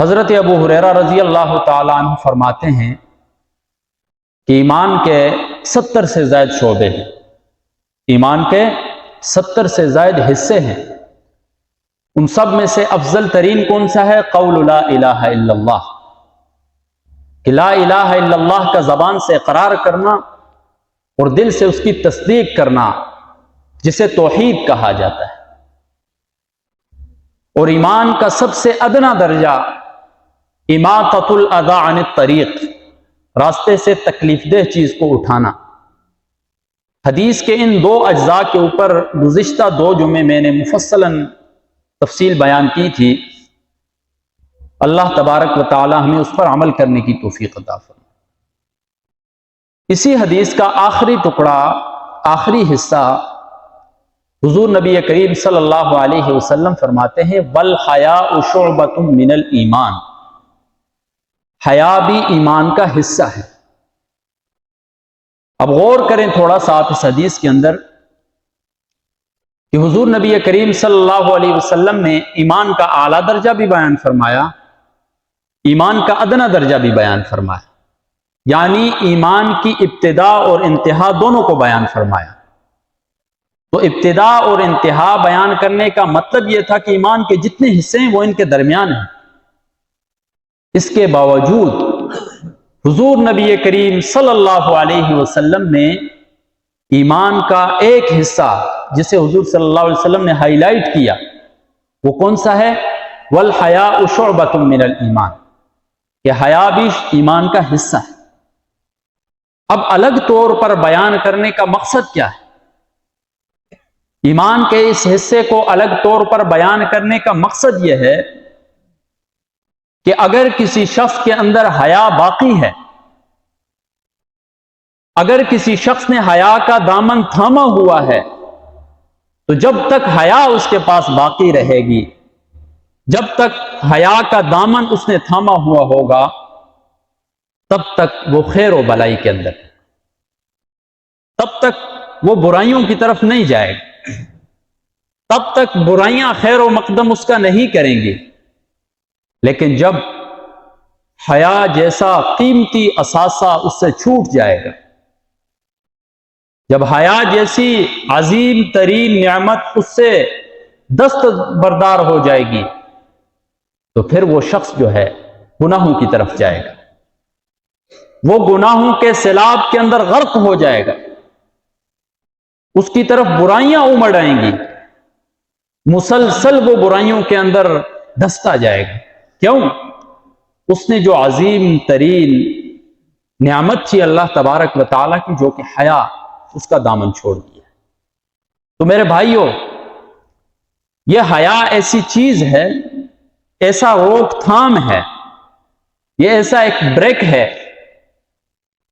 حضرت ابو ہریرہ رضی اللہ تعالیٰ عنہ فرماتے ہیں کہ ایمان کے 70 سے زائد شعبے ہیں، ایمان کے 70 سے زائد حصے ہیں۔ ان سب میں سے افضل ترین کون سا ہے؟ قول لا الہ الا اللہ، کہ لا الہ الا اللہ کا زبان سے اقرار کرنا اور دل سے اس کی تصدیق کرنا، جسے توحید کہا جاتا ہے۔ اور ایمان کا سب سے ادنا درجہ اماطۃ الاذی عن الطریق، راستے سے تکلیف دہ چیز کو اٹھانا۔ حدیث کے ان دو اجزاء کے اوپر گزشتہ 2 جمعے میں نے مفصلاً تفصیل بیان کی تھی۔ اللہ تبارک و تعالی ہمیں اس پر عمل کرنے کی توفیق عطا فرمائے۔ اسی حدیث کا آخری ٹکڑا، آخری حصہ، حضور نبی کریم صلی اللہ علیہ وسلم فرماتے ہیں وَالْحَيَاءُ شُعْبَةٌ مِّنَ الْإِيمَانِ، حیا بھی ایمان کا حصہ ہے۔ اب غور کریں تھوڑا سا آپ اس حدیث کے اندر کہ حضور نبی کریم صلی اللہ علیہ وسلم نے ایمان کا اعلیٰ درجہ بھی بیان فرمایا، ایمان کا ادنا درجہ بھی بیان فرمایا، یعنی ایمان کی ابتدا اور انتہا دونوں کو بیان فرمایا۔ تو ابتدا اور انتہا بیان کرنے کا مطلب یہ تھا کہ ایمان کے جتنے حصے ہیں وہ ان کے درمیان ہیں۔ اس کے باوجود حضور نبی کریم صلی اللہ علیہ وسلم نے ایمان کا ایک حصہ جسے حضور صلی اللہ علیہ وسلم نے ہائی لائٹ کیا، وہ کون سا ہے؟ وَالْحَيَاءُ شُعْبَةٌ مِّنَ الْإِيمَانِ، کہ حیا بھی ایمان کا حصہ ہے۔ اب الگ طور پر بیان کرنے کا مقصد کیا ہے؟ ایمان کے اس حصے کو الگ طور پر بیان کرنے کا مقصد یہ ہے کہ اگر کسی شخص کے اندر حیا باقی ہے، اگر کسی شخص نے حیا کا دامن تھاما ہوا ہے، تو جب تک حیا اس کے پاس باقی رہے گی، جب تک حیا کا دامن اس نے تھاما ہوا ہوگا، تب تک وہ خیر و بلائی کے اندر، تب تک وہ برائیوں کی طرف نہیں جائے گا، تب تک برائیاں خیر و مقدم اس کا نہیں کریں گی۔ لیکن جب حیا جیسا قیمتی اثاثہ اس سے چھوٹ جائے گا، جب حیا جیسی عظیم ترین نعمت اس سے دستبردار ہو جائے گی، تو پھر وہ شخص جو ہے گناہوں کی طرف جائے گا، وہ گناہوں کے سیلاب کے اندر غرق ہو جائے گا، اس کی طرف برائیاں امڑ آئیں گی، مسلسل وہ برائیوں کے اندر دھستا جائے گا۔ کیوں؟ اس نے جو عظیم ترین نعمت تھی اللہ تبارک و تعالیٰ کی، جو کہ حیا، اس کا دامن چھوڑ دیا۔ تو میرے بھائیوں، یہ حیا ایسی چیز ہے، ایسا روک تھام ہے، یہ ایسا ایک بریک ہے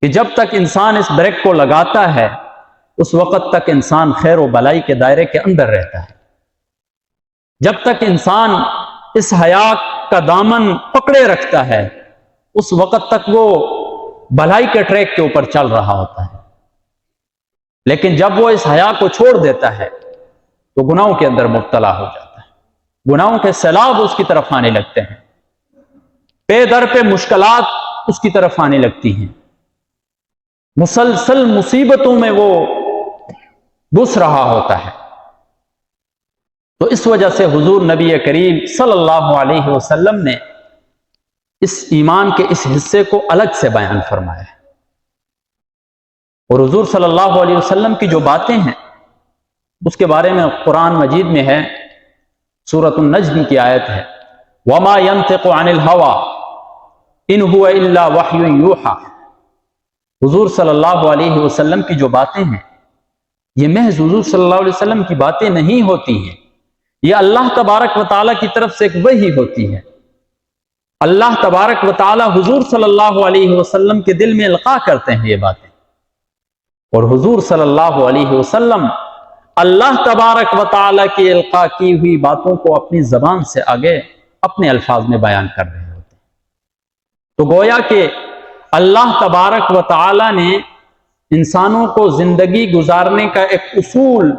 کہ جب تک انسان اس بریک کو لگاتا ہے، اس وقت تک انسان خیر و بلائی کے دائرے کے اندر رہتا ہے۔ جب تک انسان اس حیا کا دامن پکڑے رکھتا ہے، اس وقت تک وہ بھلائی کے ٹریک کے اوپر چل رہا ہوتا ہے۔ لیکن جب وہ اس حیا کو چھوڑ دیتا ہے تو گناہوں کے اندر مبتلا ہو جاتا ہے، گناہوں کے سیلاب اس کی طرف آنے لگتے ہیں، پے در پہ مشکلات اس کی طرف آنے لگتی ہیں، مسلسل مصیبتوں میں وہ گھس رہا ہوتا ہے۔ تو اس وجہ سے حضور نبی کریم صلی اللہ علیہ وسلم نے اس ایمان کے اس حصے کو الگ سے بیان فرمایا ہے۔ اور حضور صلی اللہ علیہ وسلم کی جو باتیں ہیں اس کے بارے میں قرآن مجید میں ہے، سورۃ النجم کی آیت ہے وَمَا يَنْطِقُ عَنِ الْهَوَىٰ إِنْ هُوَ إِلَّا وَحْيٌ يُوحَىٰ۔ حضور صلی اللہ علیہ وسلم کی جو باتیں ہیں، یہ محض حضور صلی اللہ علیہ وسلم کی باتیں نہیں ہوتی ہیں، یہ اللہ تبارک و تعالیٰ کی طرف سے ایک وحی ہوتی ہے۔ اللہ تبارک و تعالیٰ حضور صلی اللہ علیہ وسلم کے دل میں القاء کرتے ہیں یہ باتیں، اور حضور صلی اللہ علیہ وسلم اللہ تبارک و تعالیٰ کی القاء کی ہوئی باتوں کو اپنی زبان سے آگے اپنے الفاظ میں بیان کر رہے ہوتے ہیں۔ تو گویا کہ اللہ تبارک و تعالیٰ نے انسانوں کو زندگی گزارنے کا ایک اصول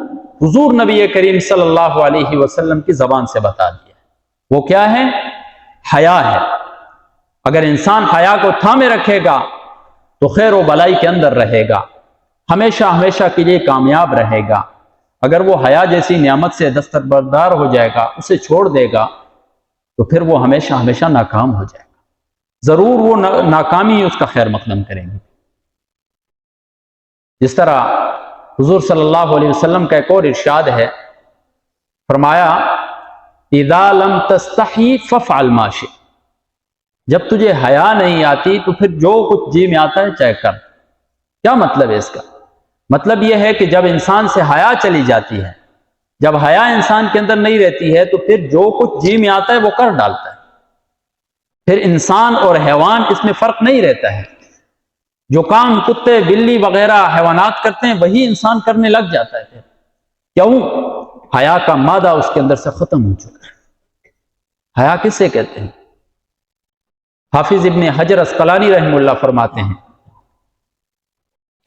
حضور نبی کریم صلی اللہ علیہ وسلم کی زبان سے بتا دیا۔ وہ کیا ہے؟ حیا ہے۔ اگر انسان حیا کو تھامے رکھے گا تو خیر و بلائی کے اندر رہے گا، ہمیشہ ہمیشہ کے لیے کامیاب رہے گا۔ اگر وہ حیا جیسی نعمت سے دستبردار ہو جائے گا، اسے چھوڑ دے گا، تو پھر وہ ہمیشہ ہمیشہ ناکام ہو جائے گا، ضرور وہ ناکامی اس کا خیر مقدم کریں گے۔ جس طرح حضور صلی اللہ علیہ وسلم کا ایک اور ارشاد ہے، فرمایا اذا لم تستحی فافعل ما شئت، جب تجھے حیا نہیں آتی تو پھر جو کچھ جی میں آتا ہے چاہے کر۔ کیا مطلب ہے اس کا؟ مطلب یہ ہے کہ جب انسان سے حیا چلی جاتی ہے، جب حیا انسان کے اندر نہیں رہتی ہے، تو پھر جو کچھ جی میں آتا ہے وہ کر ڈالتا ہے۔ پھر انسان اور حیوان اس میں فرق نہیں رہتا ہے، جو کام کتے بلی وغیرہ حیوانات کرتے ہیں وہی انسان کرنے لگ جاتا ہے۔ پھر کیوں؟ حیا کا مادہ اس کے اندر سے ختم ہو چکا ہے۔ حیا کس سے کہتے ہیں؟ حافظ ابن حجر عسقلانی رحمہ اللہ فرماتے ہیں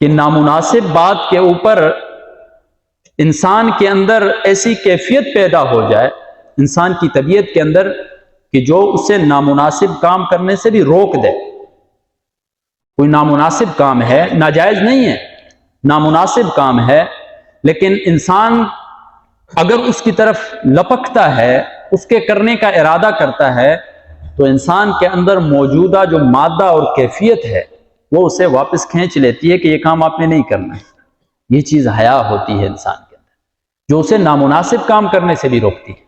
کہ نامناسب بات کے اوپر انسان کے اندر ایسی کیفیت پیدا ہو جائے انسان کی طبیعت کے اندر کہ جو اسے نامناسب کام کرنے سے بھی روک دے۔ کوئی نامناسب کام ہے، ناجائز نہیں ہے، نامناسب کام ہے، لیکن انسان اگر اس کی طرف لپکتا ہے، اس کے کرنے کا ارادہ کرتا ہے، تو انسان کے اندر موجودہ جو مادہ اور کیفیت ہے وہ اسے واپس کھینچ لیتی ہے کہ یہ کام آپ نے نہیں کرنا ہے۔ یہ چیز حیا ہوتی ہے انسان کے اندر، جو اسے نامناسب کام کرنے سے بھی روکتی ہے۔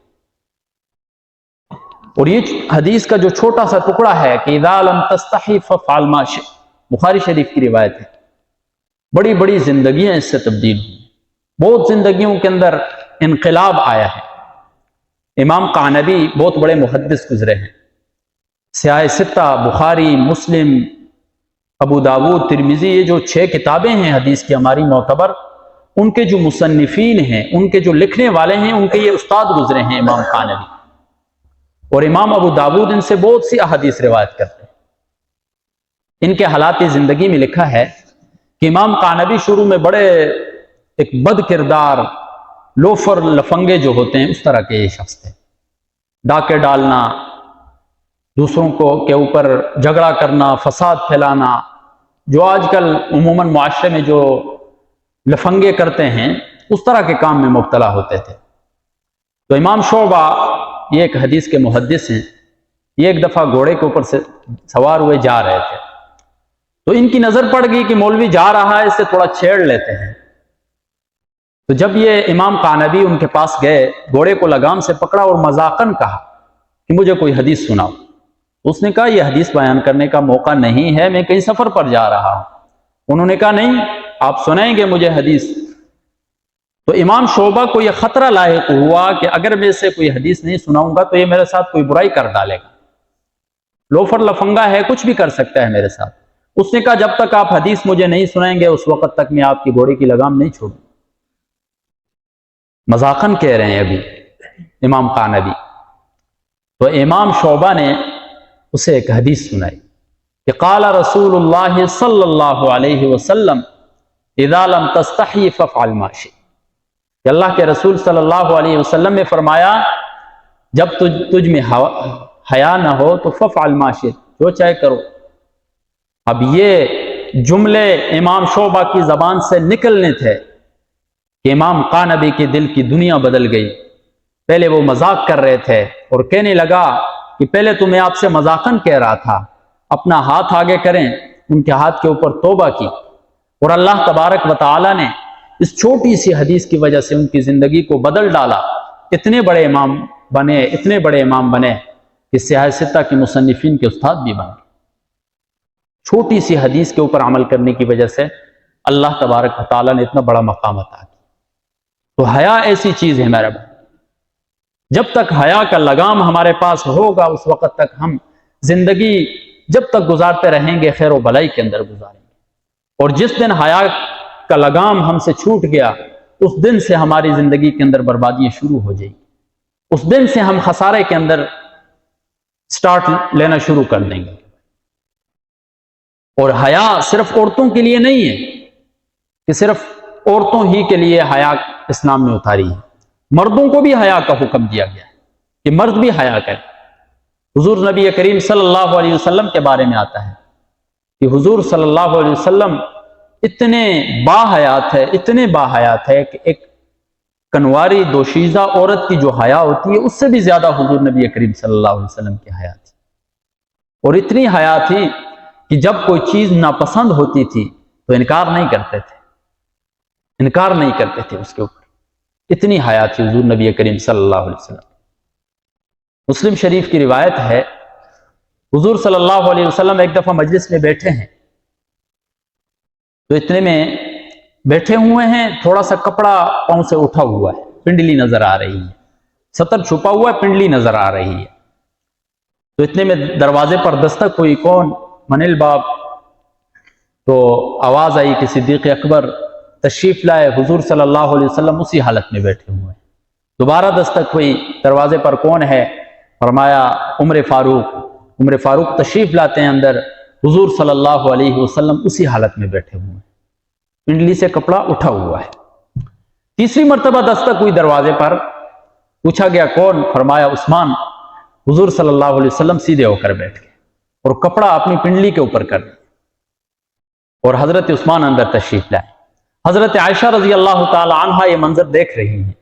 اور یہ حدیث کا جو چھوٹا سا ٹکڑا ہے کہ اذا لم تستحی فافعل ما شئت، بخاری شریف کی روایت ہے، بڑی بڑی زندگیاں اس سے تبدیل ہوئی، بہت زندگیوں کے اندر انقلاب آیا ہے۔ امام قعنبی بہت بڑے محدث گزرے ہیں، سیاہ ستہ بخاری، مسلم، ابو داود، ترمذی، یہ جو 6 کتابیں ہیں حدیث کی ہماری معتبر، ان کے جو مصنفین ہیں، ان کے جو لکھنے والے ہیں، ان کے یہ استاد گزرے ہیں امام قعنبی، اور امام ابو داود ان سے بہت سی احادیث روایت کرتے ہیں۔ ان کے حالات زندگی میں لکھا ہے کہ امام قعنبی شروع میں بڑے ایک بد کردار، لوفر، لفنگے جو ہوتے ہیں اس طرح کے یہ شخص تھے، ڈاکے ڈالنا، دوسروں کو کے اوپر جھگڑا کرنا، فساد پھیلانا، جو آج کل عموماً معاشرے میں جو لفنگے کرتے ہیں اس طرح کے کام میں مبتلا ہوتے تھے۔ تو امام شعبہ یہ ایک حدیث کے محدث ہیں، یہ ایک دفعہ گھوڑے کے اوپر سے سوار ہوئے جا رہے تھے، تو ان کی نظر پڑ گئی کہ مولوی جا رہا ہے، اس سے تھوڑا چھیڑ لیتے ہیں۔ تو جب یہ امام قعنبی ان کے پاس گئے، گھوڑے کو لگام سے پکڑا اور مذاقاً کہا کہ مجھے کوئی حدیث سناؤ۔ اس نے کہا یہ حدیث بیان کرنے کا موقع نہیں ہے، میں کہیں سفر پر جا رہا ہوں۔ انہوں نے کہا نہیں، آپ سنائیں گے مجھے حدیث۔ تو امام شعبہ کو یہ خطرہ لاحق ہوا کہ اگر میں اسے کوئی حدیث نہیں سناؤں گا تو یہ میرے ساتھ کوئی برائی کر ڈالے گا، لوفر لفنگا ہے، کچھ بھی کر سکتا ہے میرے ساتھ۔ اس نے کہا جب تک آپ حدیث مجھے نہیں سنائیں گے اس وقت تک میں آپ کی گھوڑے کی لگام نہیں چھوڑوں۔ مذاقاً کہہ رہے ہیں ابھی امام قعنبی۔ تو امام شعبہ نے اسے ایک حدیث سنائی کہ قال رسول اللہ صلی اللہ علیہ وسلم اذا لم تستحی فافعل ما شئت، کہ اللہ کے رسول صلی اللہ علیہ وسلم نے فرمایا جب تجھ میں حیا نہ ہو تو فافعل ما شئت، جو چاہے کرو۔ اب یہ جملے امام شعبہ کی زبان سے نکلنے تھے کہ امام قعنبی کے دل کی دنیا بدل گئی۔ پہلے وہ مذاق کر رہے تھے اور کہنے لگا کہ پہلے تو میں آپ سے مذاقاً کہہ رہا تھا، اپنا ہاتھ آگے کریں۔ ان کے ہاتھ کے اوپر توبہ کی، اور اللہ تبارک و تعالی نے اس چھوٹی سی حدیث کی وجہ سے ان کی زندگی کو بدل ڈالا۔ اتنے بڑے امام بنے، اتنے بڑے امام بنے کہ سیاہ ستہ کے مصنفین کے استاد بھی بن گئے۔ چھوٹی سی حدیث کے اوپر عمل کرنے کی وجہ سے اللہ تبارک و تعالی نے اتنا بڑا مقام عطا کیا۔ تو حیا ایسی چیز ہے میرا بھائی، جب تک حیا کا لگام ہمارے پاس ہوگا اس وقت تک ہم زندگی جب تک گزارتے رہیں گے خیر و بلائی کے اندر گزاریں گے، اور جس دن حیا کا لگام ہم سے چھوٹ گیا اس دن سے ہماری زندگی کے اندر بربادیاں شروع ہو جائیں گی، اس دن سے ہم خسارے کے اندر سٹارٹ لینا شروع کر دیں گے۔ اور حیا صرف عورتوں کے لیے نہیں ہے کہ صرف عورتوں ہی کے لیے حیا اسلام میں اتاری ہے، مردوں کو بھی حیا کا حکم دیا گیا ہے کہ مرد بھی حیا کرے۔ حضور نبی کریم صلی اللہ علیہ وسلم کے بارے میں آتا ہے کہ حضور صلی اللہ علیہ وسلم اتنے باحیات ہے، اتنے باحیات ہے کہ ایک کنواری دوشیزہ عورت کی جو حیا ہوتی ہے اس سے بھی زیادہ حضور نبی کریم صلی اللہ علیہ وسلم کی حیا تھی، اور اتنی حیا تھی کہ جب کوئی چیز ناپسند ہوتی تھی تو انکار نہیں کرتے تھے، انکار نہیں کرتے تھے اس کے اوپر، اتنی حیا تھی حضور نبی کریم صلی اللہ علیہ وسلم۔ مسلم شریف کی روایت ہے، حضور صلی اللہ علیہ وسلم ایک دفعہ مجلس میں بیٹھے ہیں، تو اتنے میں بیٹھے ہوئے ہیں، تھوڑا سا کپڑا پاؤں سے اٹھا ہوا ہے، پنڈلی نظر آ رہی ہے، سطر چھپا ہوا ہے، پنڈلی نظر آ رہی ہے، تو اتنے میں دروازے پر دستک ہوئی، کون؟ من الباب؟ تو آواز آئی کہ صدیق اکبر تشریف لائے، حضور صلی اللہ علیہ وسلم اسی حالت میں بیٹھے ہوئے ہیں۔ دوبارہ دستک ہوئی، دروازے پر کون ہے؟ فرمایا عمر فاروق۔ عمر فاروق تشریف لاتے ہیں اندر، حضور صلی اللہ علیہ وسلم اسی حالت میں بیٹھے ہوئے ہیں، پنڈلی سے کپڑا اٹھا ہوا ہے۔ تیسری مرتبہ دستک ہوئی دروازے پر، پوچھا گیا کون؟ فرمایا عثمان۔ حضور صلی اللہ علیہ وسلم سیدھے ہو کر بیٹھ گئے اور کپڑا اپنی پنڈلی کے اوپر کر دیا، اور حضرت عثمان اندر تشریف لائے۔ حضرت عائشہ رضی اللہ تعالی عنہا یہ منظر دیکھ رہی ہیں،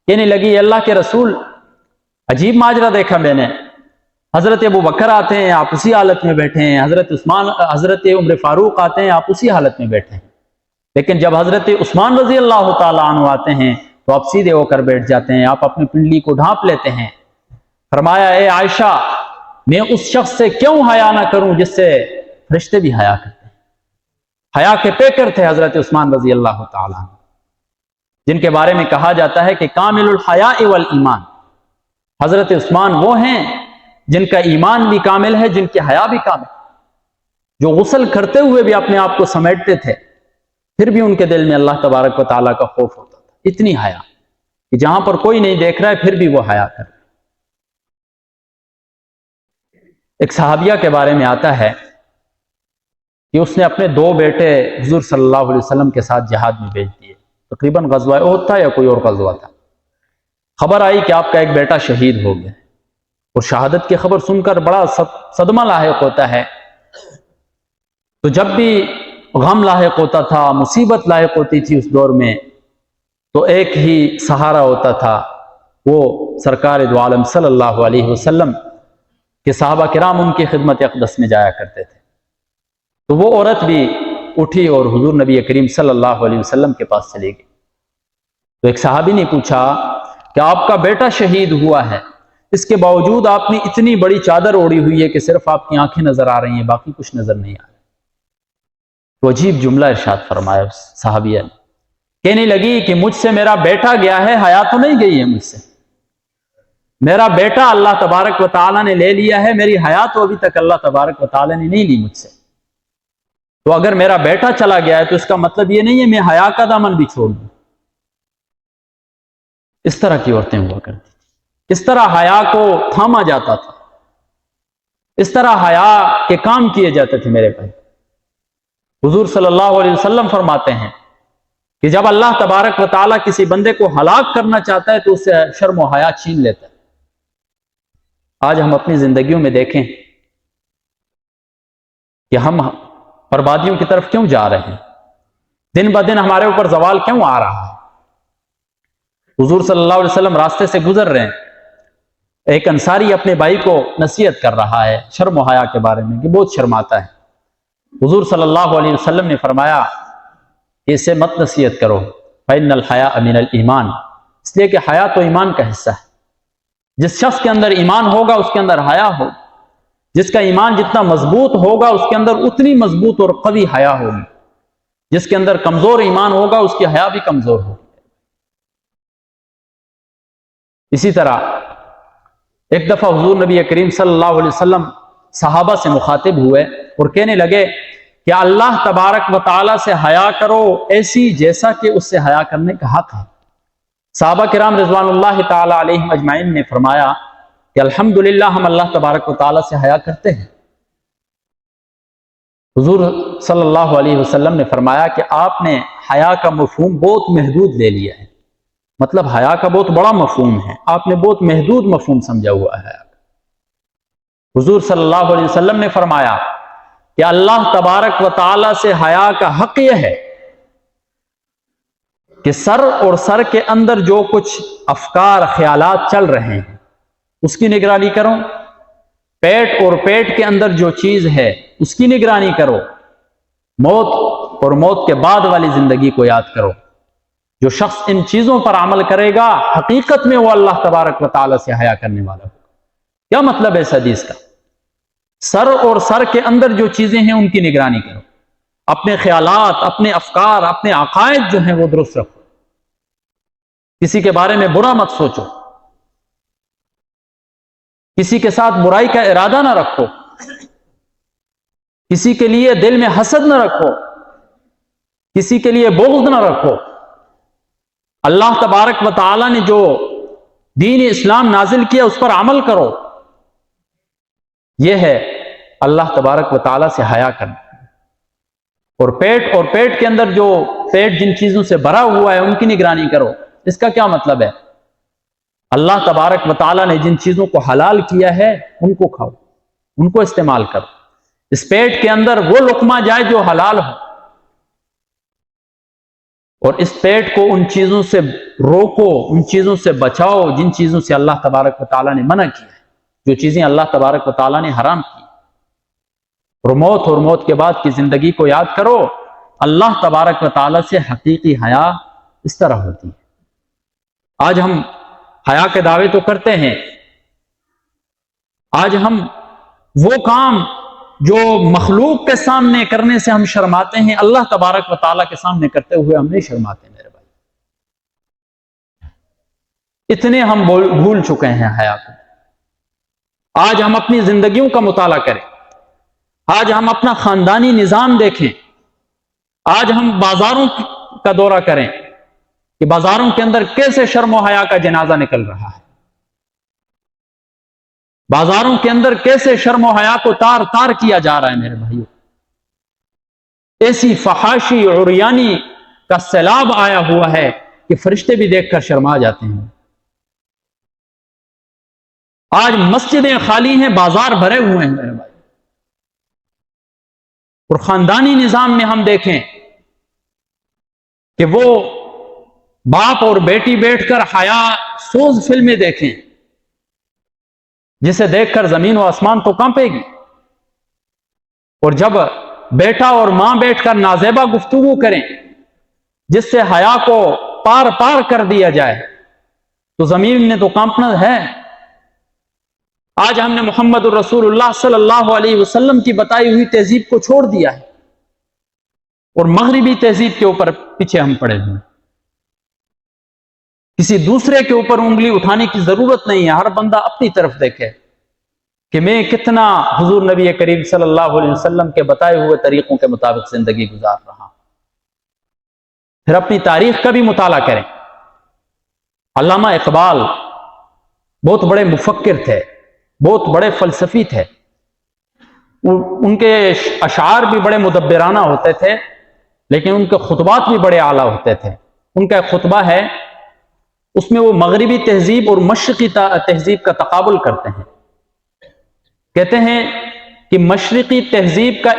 کہنے لگی اللہ کے رسول عجیب ماجرا دیکھا میں نے، حضرت ابو بکر آتے ہیں آپ اسی حالت میں بیٹھے ہیں، حضرت عمر فاروق آتے ہیں آپ اسی حالت میں بیٹھے ہیں، لیکن جب حضرت عثمان رضی اللہ تعالی عنہ آتے ہیں تو آپ سیدھے ہو کر بیٹھ جاتے ہیں، آپ اپنی پنڈلی کو ڈھانپ لیتے ہیں۔ فرمایا اے عائشہ، میں اس شخص سے کیوں حیا نہ کروں جس سے فرشتے بھی حیا کرتے ہیں؟ حیا کے پیکر تھے حضرت عثمان رضی اللہ تعالی عنہ، جن کے بارے میں کہا جاتا ہے کہ کامل الحیاء والایمان۔ حضرت عثمان وہ ہیں جن کا ایمان بھی کامل ہے، جن کی حیا بھی کامل، جو غسل کرتے ہوئے بھی اپنے آپ کو سمیٹتے تھے، پھر بھی ان کے دل میں اللہ تبارک و تعالیٰ کا خوف ہوتا تھا، اتنی حیا کہ جہاں پر کوئی نہیں دیکھ رہا ہے پھر بھی وہ حیا کر رہے۔ ایک صحابیہ کے بارے میں آتا ہے کہ اس نے اپنے 2 بیٹے حضور صلی اللہ علیہ وسلم کے ساتھ جہاد میں بھیج دیے، تقریباً غزوہ احد تھا یا کوئی اور غزوہ تھا۔ خبر آئی کہ آپ کا ایک بیٹا شہید ہو گیا، اور شہادت کی خبر سن کر بڑا صدمہ لاحق ہوتا ہے۔ تو جب بھی غم لاحق ہوتا تھا، مصیبت لاحق ہوتی تھی اس دور میں، تو ایک ہی سہارا ہوتا تھا، وہ سرکار دو عالم صلی اللہ علیہ وسلم کہ صحابہ کرام ان کی خدمت اقدس میں جایا کرتے تھے۔ تو وہ عورت بھی اٹھی اور حضور نبی کریم صلی اللہ علیہ وسلم کے پاس چلی گئی۔ تو ایک صحابی نے پوچھا کہ آپ کا بیٹا شہید ہوا ہے، اس کے باوجود آپ نے اتنی بڑی چادر اوڑھی ہوئی ہے کہ صرف آپ کی آنکھیں نظر آ رہی ہیں، باقی کچھ نظر نہیں آ رہا۔ تو عجیب جملہ ارشاد فرمایا اس صحابیہ نے، کہنے لگی کہ مجھ سے میرا بیٹا گیا ہے، حیا تو نہیں گئی ہے مجھ سے، میرا بیٹا اللہ تبارک و تعالیٰ نے لے لیا ہے، میری حیا تو ابھی تک اللہ تبارک و تعالیٰ نے نہیں لی مجھ سے۔ تو اگر میرا بیٹا چلا گیا ہے تو اس کا مطلب یہ نہیں ہے میں حیا کا دامن بھی چھوڑ دوں۔ اس طرح کی عورتیں ہوا کرتی تھی، اس طرح حیا کو تھاما جاتا تھا، اس طرح حیا کے کام کیے جاتے تھے میرے بھائی۔ حضور صلی اللہ علیہ وسلم فرماتے ہیں کہ جب اللہ تبارک و تعالیٰ کسی بندے کو ہلاک کرنا چاہتا ہے تو اس سے شرم و حیا چھین لیتا ہے۔ آج ہم اپنی زندگیوں میں دیکھیں کہ ہم بربادیوں کی طرف کیوں جا رہے ہیں، دن بدن ہمارے اوپر زوال کیوں آ رہا ہے۔ حضور صلی اللہ علیہ وسلم راستے سے گزر رہے ہیں، ایک انصاری اپنے بھائی کو نصیحت کر رہا ہے شرم و حیا کے بارے میں کہ بہت شرماتا ہے۔ حضور صلی اللہ علیہ وسلم نے فرمایا کہ اسے مت نصیحت کرو، فإن الحیاء من الایمان، اس لیے کہ حیا تو ایمان کا حصہ ہے۔ جس شخص کے اندر ایمان ہوگا اس کے اندر حیا ہوگا، جس کا ایمان جتنا مضبوط ہوگا اس کے اندر اتنی مضبوط اور قوی حیا ہوگی، جس کے اندر کمزور ایمان ہوگا اس کی حیا بھی کمزور ہوگی۔ اسی طرح ایک دفعہ حضور نبی کریم صلی اللہ علیہ وسلم صحابہ سے مخاطب ہوئے اور کہنے لگے کہ اللہ تبارک و تعالیٰ سے حیا کرو ایسی جیسا کہ اس سے حیا کرنے کا حق ہے۔ صحابہ کرام رضوان اللہ تعالی علیہم اجمعین نے فرمایا کہ الحمدللہ ہم اللہ تبارک و تعالیٰ سے حیا کرتے ہیں۔ حضور صلی اللہ علیہ وسلم نے فرمایا کہ آپ نے حیا کا مفہوم بہت محدود لے لیا ہے، مطلب حیا کا بہت بڑا مفہوم ہے، آپ نے بہت محدود مفہوم سمجھا ہوا ہے۔ حضور صلی اللہ علیہ وسلم نے فرمایا کہ اللہ تبارک و تعالی سے حیا کا حق یہ ہے کہ سر اور سر کے اندر جو کچھ افکار خیالات چل رہے ہیں اس کی نگرانی کرو، پیٹ اور پیٹ کے اندر جو چیز ہے اس کی نگرانی کرو، موت اور موت کے بعد والی زندگی کو یاد کرو۔ جو شخص ان چیزوں پر عمل کرے گا حقیقت میں وہ اللہ تبارک و تعالی سے حیا کرنے والا ہوگا۔ کیا مطلب ہے اس حدیث کا؟ سر اور سر کے اندر جو چیزیں ہیں ان کی نگرانی کرو، اپنے خیالات، اپنے افکار، اپنے عقائد جو ہیں وہ درست رکھو، کسی کے بارے میں برا مت سوچو، کسی کے ساتھ برائی کا ارادہ نہ رکھو، کسی کے لیے دل میں حسد نہ رکھو، کسی کے لیے بغض نہ رکھو۔ اللہ تبارک و تعالی نے جو دین اسلام نازل کیا اس پر عمل کرو۔ یہ ہے اللہ تبارک و تعالی سے حیا کرنا۔ اور پیٹ کے اندر جو پیٹ جن چیزوں سے بھرا ہوا ہے ان کی نگرانی کرو۔ اس کا کیا مطلب ہے؟ اللہ تبارک و تعالی نے جن چیزوں کو حلال کیا ہے ان کو کھاؤ، ان کو استعمال کرو۔ اس پیٹ کے اندر وہ لقمہ جائے جو حلال ہو، اور اس پیٹ کو ان چیزوں سے روکو، ان چیزوں سے بچاؤ جن چیزوں سے اللہ تبارک و تعالی نے منع کیا ہے، جو چیزیں اللہ تبارک و تعالی نے حرام کی۔ اور موت کے بعد کی زندگی کو یاد کرو۔ اللہ تبارک و تعالی سے حقیقی حیا اس طرح ہوتی ہے۔ آج ہم حیا کے دعوے تو کرتے ہیں، آج ہم وہ کام جو مخلوق کے سامنے کرنے سے ہم شرماتے ہیں اللہ تبارک و تعالیٰ کے سامنے کرتے ہوئے ہم نہیں شرماتے میرے بھائی۔ اتنے ہم بھول چکے ہیں حیا کو۔ آج ہم اپنی زندگیوں کا مطالعہ کریں، آج ہم اپنا خاندانی نظام دیکھیں، آج ہم بازاروں کا دورہ کریں کہ بازاروں کے اندر کیسے شرم و حیا کا جنازہ نکل رہا ہے، بازاروں کے اندر کیسے شرم و حیا کو تار تار کیا جا رہا ہے میرے بھائیوں۔ ایسی فحاشی عریانی کا سیلاب آیا ہوا ہے کہ فرشتے بھی دیکھ کر شرما جاتے ہیں۔ آج مسجدیں خالی ہیں، بازار بھرے ہوئے ہیں میرے بھائی۔ اور خاندانی نظام میں ہم دیکھیں کہ وہ باپ اور بیٹی بیٹھ کر حیا سوز فلمیں دیکھیں، جسے دیکھ کر زمین و آسمان تو کانپے گی۔ اور جب بیٹا اور ماں بیٹھ کر نازیبہ گفتگو کریں جس سے حیا کو پار پار کر دیا جائے تو زمین نے تو کانپنا ہے۔ آج ہم نے محمد الرسول اللہ صلی اللہ علیہ وسلم کی بتائی ہوئی تہذیب کو چھوڑ دیا ہے اور مغربی تہذیب کے اوپر پیچھے ہم پڑے ہوئے ہیں۔ کسی دوسرے کے اوپر انگلی اٹھانے کی ضرورت نہیں ہے، ہر بندہ اپنی طرف دیکھے کہ میں کتنا حضور نبی کریم صلی اللہ علیہ وسلم کے بتائے ہوئے طریقوں کے مطابق زندگی گزار رہا۔ پھر اپنی تاریخ کا بھی مطالعہ کریں۔ علامہ اقبال بہت بڑے مفکر تھے، بہت بڑے فلسفی تھے، ان کے اشعار بھی بڑے مدبرانہ ہوتے تھے، لیکن ان کے خطبات بھی بڑے اعلیٰ ہوتے تھے۔ ان کا ایک خطبہ ہے، اس میں وہ مغربی تہذیب اور مشرقی تہذیب کا تقابل کرتے ہیں۔ کہتے ہیں کہ مشرقی تہذیب کا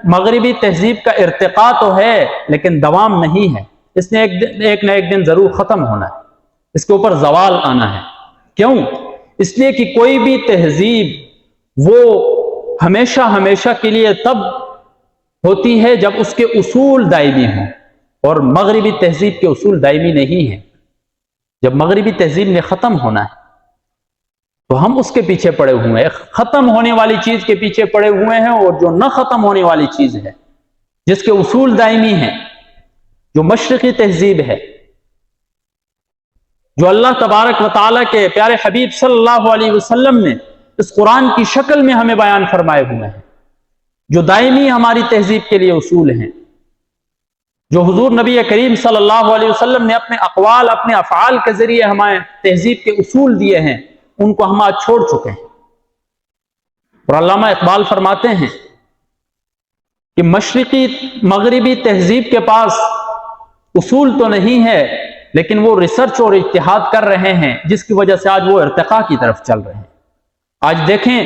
مغربی تہذیب کا ارتقاء تو ہے لیکن دوام نہیں ہے، اس نے ایک نہ ایک دن ضرور ختم ہونا ہے، اس کے اوپر زوال آنا ہے۔ کیوں؟ اس لیے کہ کوئی بھی تہذیب وہ ہمیشہ کے لیے تب ہوتی ہے جب اس کے اصول دائمی ہوں، اور مغربی تہذیب کے اصول دائمی نہیں ہیں۔ جب مغربی تہذیب نے ختم ہونا ہے تو ہم اس کے پیچھے پڑے ہوئے ہیں، ختم ہونے والی چیز کے پیچھے پڑے ہوئے ہیں، اور جو نہ ختم ہونے والی چیز ہے جس کے اصول دائمی ہیں، جو مشرقی تہذیب ہے، جو اللہ تبارک و تعالیٰ کے پیارے حبیب صلی اللہ علیہ وسلم نے اس قرآن کی شکل میں ہمیں بیان فرمائے ہوئے ہیں، جو دائمی ہماری تہذیب کے لیے اصول ہیں، جو حضور نبی کریم صلی اللہ علیہ وسلم نے اپنے اقوال، اپنے افعال کے ذریعے ہمیں تہذیب کے اصول دیے ہیں، ان کو ہم آج چھوڑ چکے ہیں۔ اور علامہ اقبال فرماتے ہیں کہ مشرقی مغربی تہذیب کے پاس اصول تو نہیں ہے، لیکن وہ ریسرچ اور اجتہاد کر رہے ہیں، جس کی وجہ سے آج وہ ارتقاء کی طرف چل رہے ہیں۔ آج دیکھیں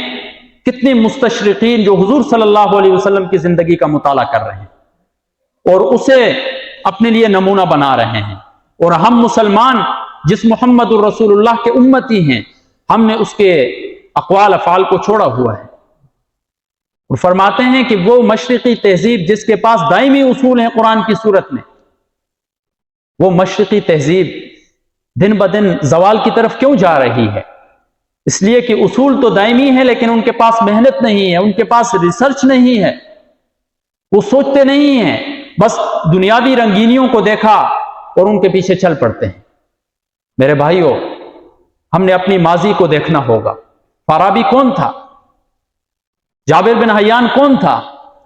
کتنے مستشرقین جو حضور صلی اللہ علیہ وسلم کی زندگی کا مطالعہ کر رہے ہیں اور اسے اپنے لیے نمونہ بنا رہے ہیں، اور ہم مسلمان جس محمد الرسول اللہ کے امتی ہیں، ہم نے اس کے اقوال افعال کو چھوڑا ہوا ہے۔ اور فرماتے ہیں کہ وہ مشرقی تہذیب جس کے پاس دائمی اصول ہیں قرآن کی صورت میں، وہ مشرقی تہذیب دن بدن زوال کی طرف کیوں جا رہی ہے؟ اس لیے کہ اصول تو دائمی ہے لیکن ان کے پاس محنت نہیں ہے، ان کے پاس ریسرچ نہیں ہے، وہ سوچتے نہیں ہیں، بس دنیاوی رنگینیوں کو دیکھا اور ان کے پیچھے چل پڑتے ہیں۔ میرے بھائیوں، ہم نے اپنی ماضی کو دیکھنا ہوگا۔ فارابی کون تھا؟ جابر بن حیان کون تھا؟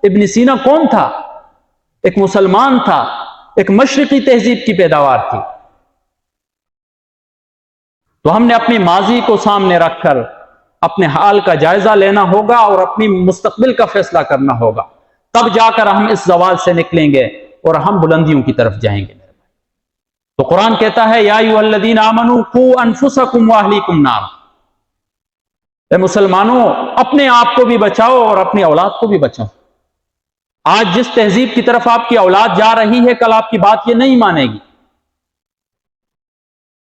ابن سینا کون تھا؟ ایک مسلمان تھا، ایک مشرقی تہذیب کی پیداوار تھی۔ تو ہم نے اپنی ماضی کو سامنے رکھ کر اپنے حال کا جائزہ لینا ہوگا اور اپنی مستقبل کا فیصلہ کرنا ہوگا، تب جا کر ہم اس زوال سے نکلیں گے اور ہم بلندیوں کی طرف جائیں گے۔ تو قرآن کہتا ہے یا ایھا الذین آمنوا قوا انفسکم واہلیکم نارا، اے مسلمانوں اپنے آپ کو بھی بچاؤ اور اپنی اولاد کو بھی بچاؤ۔ آج جس تہذیب کی طرف آپ کی اولاد جا رہی ہے، کل آپ کی بات یہ نہیں مانے گی،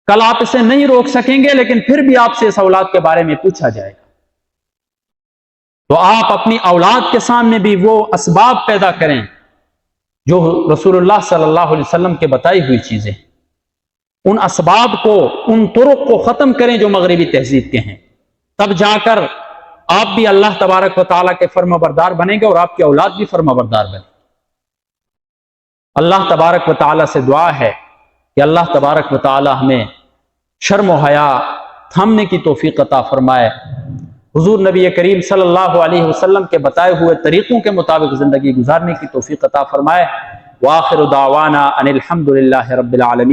کل آپ اسے نہیں روک سکیں گے، لیکن پھر بھی آپ سے اس اولاد کے بارے میں پوچھا جائے گا۔ تو آپ اپنی اولاد کے سامنے بھی وہ اسباب پیدا کریں جو رسول اللہ صلی اللہ علیہ وسلم کے بتائی ہوئی چیزیں، ان اسباب کو، ان طرق کو ختم کریں جو مغربی تہذیب کے ہیں، تب جا کر آپ بھی اللہ تبارک و تعالیٰ کے فرما بردار بنیں گے اور آپ کی اولاد بھی فرما بردار بنے۔ اللہ تبارک و تعالیٰ سے دعا ہے کہ اللہ تبارک و تعالیٰ ہمیں شرم و حیا تھامنے کی توفیق عطا فرمائے، حضور نبی کریم صلی اللہ علیہ وسلم کے بتائے ہوئے طریقوں کے مطابق زندگی گزارنے کی توفیق عطا فرمائے۔ وآخر دعوانا ان الحمد للہ رب العالمین۔